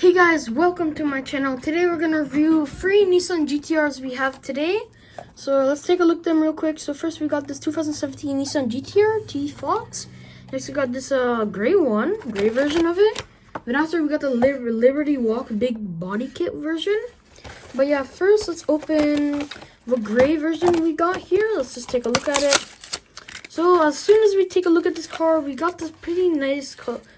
Hey guys, welcome to my channel. Today we're gonna review 3 Nissan GTRs we have today. So let's take a look at them real quick. So first we got this 2017 Nissan GT-R T-Fox. Next we got this gray version of it. Then after we got the Liberty Walk big body kit version. But yeah, first let's open the gray version we got here. Let's just take a look at it. So as soon as we take a look at this car, we got this pretty nice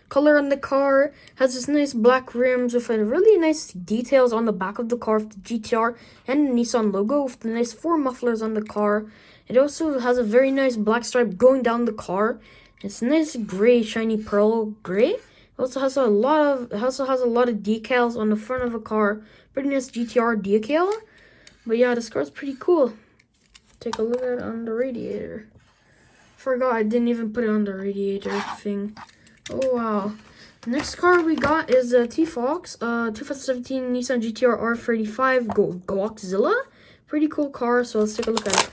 color on the car. Has this nice black rims with a really nice details on the back of the car with the GTR and the Nissan logo with the nice 4 mufflers on the car. It also has a very nice black stripe going down the car. It's nice gray, shiny pearl gray. It also has a lot of decals on the front of the car. Pretty nice GTR decal. But yeah, this car's pretty cool. Take a look at it on the radiator. Forgot I didn't even put it on the radiator thing. Oh wow. Next car we got is a T-Fox, 2017 Nissan GTR R35 Godzilla. Pretty cool car, so let's take a look at it.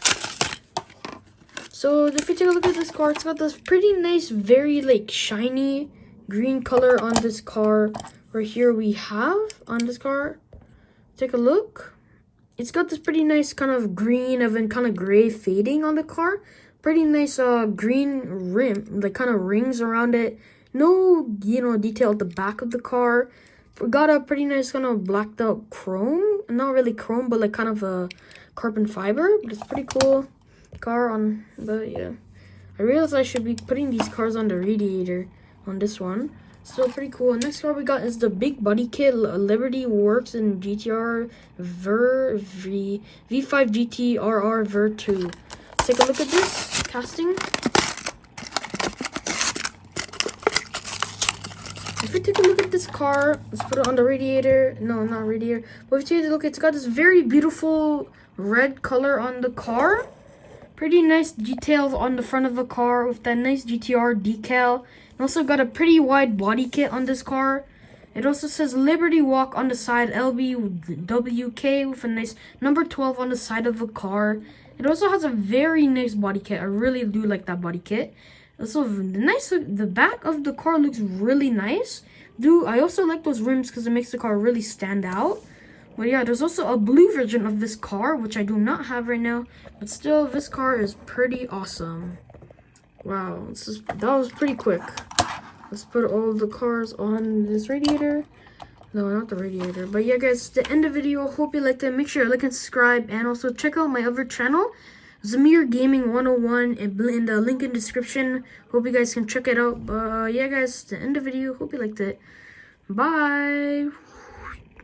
So if you take a look at this car, it's got this pretty nice, very like shiny green color on this car. Right here we have on this car. Take a look. It's got this pretty nice kind of green and then kind of gray fading on the car. Pretty nice green rim, like kind of rings around it. No, detail at the back of the car. We got a pretty nice kind of blacked out chrome. Not really chrome, but like kind of a carbon fiber. But it's pretty cool car on. But yeah, I realized I should be putting these cars on the radiator on this one. Still pretty cool. Next car we got is the big body kit Liberty Works in GTR V5 Gtr R35. Take a look at this casting. If we take a look at this car, let's put it on the radiator. No, not radiator. But if you take a look, it's got this very beautiful red color on the car. Pretty nice details on the front of the car with that nice GTR decal. And also got a pretty wide body kit on this car. It also says Liberty Walk on the side, LBWK, with a nice number 12 on the side of the car. It also has a very nice body kit. I really do like that body kit. Also, the back of the car looks really nice. I also like those rims because it makes the car really stand out. But yeah, there's also a blue version of this car, which I do not have right now. But still, this car is pretty awesome. Wow, that was pretty quick. Let's put all the cars on this radiator. No, not the radiator. But yeah, guys, the end of the video. Hope you liked it. Make sure you like and subscribe. And also check out my other channel, Zamir Gaming 101, in the link in the description. Hope you guys can check it out. But yeah, guys, the end of the video. Hope you liked it. Bye.